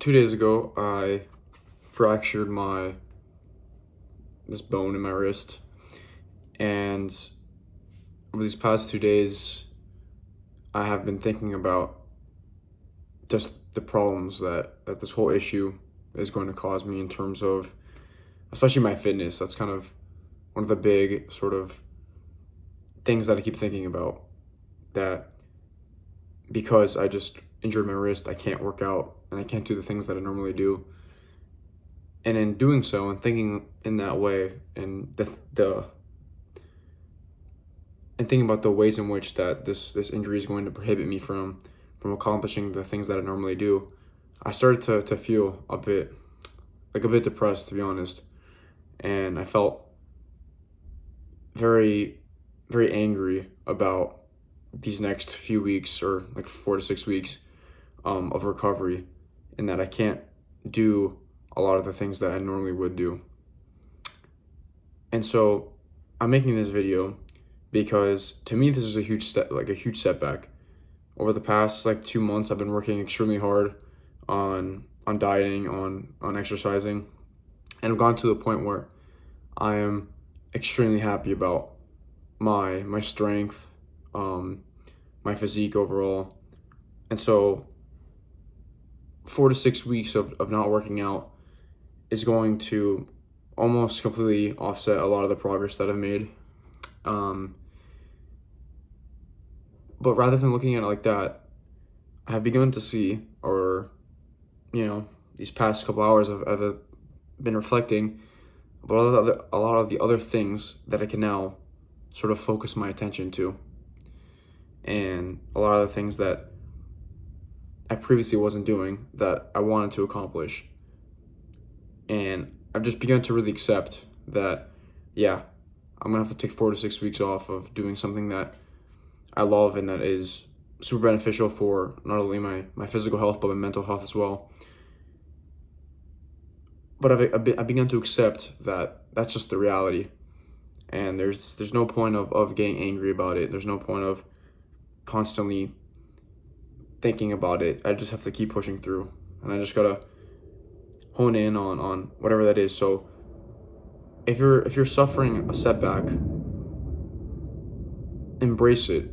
2 days ago, I fractured this bone in my wrist, and over these past 2 days, I have been thinking about just the problems that this whole issue is going to cause me in terms of, especially my fitness. That's kind of one of the big sort of things that I keep thinking about. That because I just injured my wrist, I can't work out and I can't do the things that I normally do. And in doing so and thinking in that way, and thinking about the ways in which that this injury is going to prohibit me from accomplishing the things that I normally do, I started to feel a bit depressed, to be honest. And I felt very, very angry about these next few weeks, or like 4 to 6 weeks of recovery, and that I can't do a lot of the things that I normally would do. And so I'm making this video because to me this is a huge setback. Over the past 2 months, I've been working extremely hard on dieting, on exercising, and I've gotten to the point where I am extremely happy about my strength, my physique overall. And so 4 to 6 weeks of not working out is going to almost completely offset a lot of the progress that I've made. But rather than looking at it like that, I have begun to see, or these past couple hours I've been reflecting about a lot of the other things that I can now sort of focus my attention to, and a lot of the things that I previously wasn't doing that I wanted to accomplish. And I've just begun to really accept that, yeah, I'm gonna have to take 4 to 6 weeks off of doing something that I love and that is super beneficial for not only my physical health but my mental health as well. But I've begun to accept that that's just the reality, and there's no point of getting angry about it. There's no point of constantly thinking about it. I just have to keep pushing through, and I just gotta hone in on whatever that is. So if you're suffering a setback, embrace it.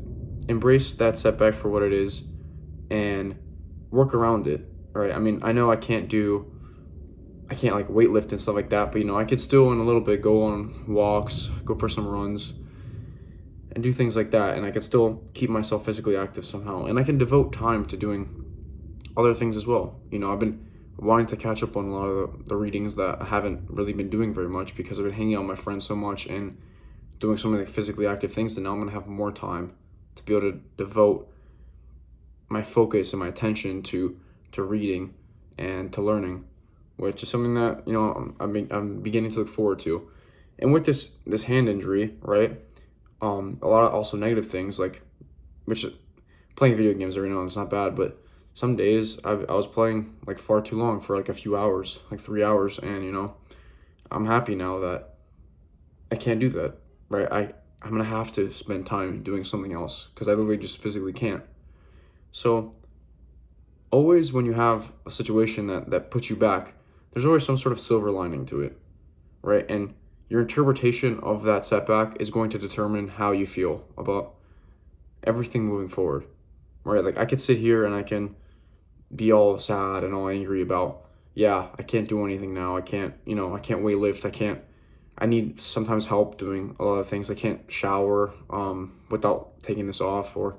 Embrace that setback for what it is and work around it. Right? I mean, I know I can't weightlift and stuff like that, but I could still in a little bit go on walks, go for some runs, and do things like that, and I could still keep myself physically active somehow, and I can devote time to doing other things as well. I've been wanting to catch up on a lot of the readings that I haven't really been doing very much because I've been hanging out with my friends so much and doing so many physically active things that now I'm going to have more time to be able to devote my focus and my attention to reading and to learning, which is something that I'm beginning to look forward to. And with this hand injury, right, a lot of also negative things, which playing video games every now and then is not bad, but some days I was playing far too long for a few hours, 3 hours, and I'm happy now that I can't do that, right? I'm gonna have to spend time doing something else because I literally just physically can't. So always when you have a situation that puts you back, there's always some sort of silver lining to it, right? And your interpretation of that setback is going to determine how you feel about everything moving forward, right? I could sit here and I can be all sad and all angry about, yeah, I can't do anything now. I can't weight lift. I need sometimes help doing a lot of things. I can't shower without taking this off, or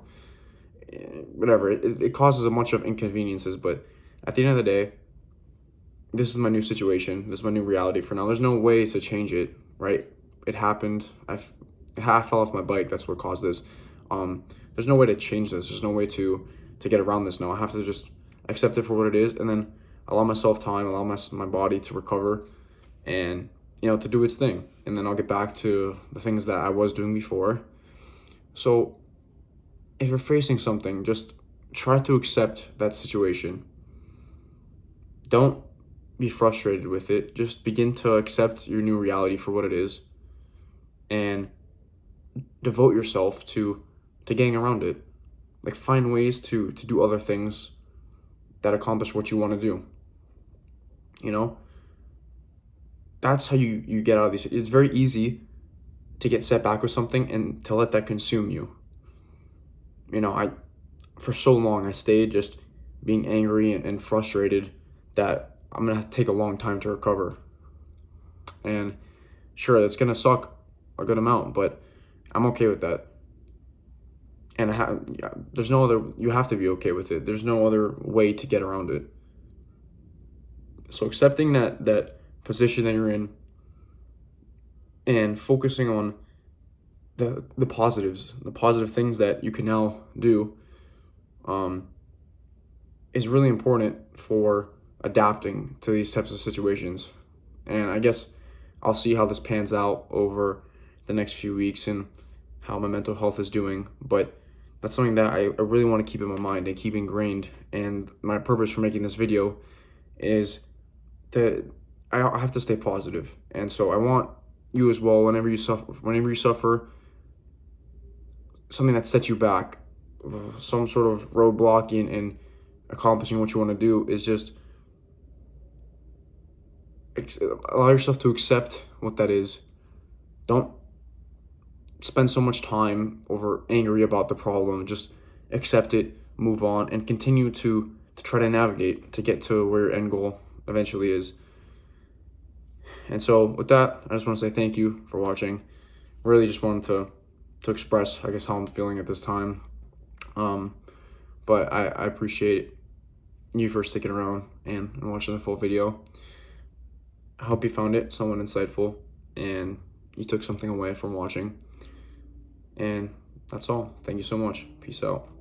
whatever. It causes a bunch of inconveniences, but at the end of the day, this is my new situation. This is my new reality for now. There's no way to change it, right? It happened. I fell off my bike. That's what caused this. There's no way to change this. There's no way to get around this now. I have to just accept it for what it is, and then allow myself time, allow my body to recover, and to do its thing. And then I'll get back to the things that I was doing before. So if you're facing something, just try to accept that situation. Don't be frustrated with it. Just begin to accept your new reality for what it is, and devote yourself to getting around it. Find ways to do other things that accomplish what you want to do. You know, that's how you get out of these. It's very easy to get set back with something and to let that consume you. You know, I for so long I stayed just being angry and frustrated that I'm gonna take a long time to recover. And sure, that's gonna suck a good amount, but I'm okay with that. And yeah, there's no other. You have to be okay with it. There's no other way to get around it. So accepting that position that you're in and focusing on the positives, the positive things that you can now do, um, is really important for adapting to these types of situations. And I guess I'll see how this pans out over the next few weeks and how my mental health is doing. But that's something that I really want to keep in my mind and keep ingrained. And my purpose for making this video is that I have to stay positive. And so I want you as well, whenever you suffer something that sets you back, some sort of roadblock in accomplishing what you want to do, is just allow yourself to accept what that is. Don't spend so much time over angry about the problem. Just accept it, move on, and continue to try to navigate to get to where your end goal eventually is. And so with that, I just want to say thank you for watching. Really just wanted to express, I guess, how I'm feeling at this time. But I appreciate you for sticking around and watching the full video. I hope you found it somewhat insightful and you took something away from watching. And that's all. Thank you so much. Peace out.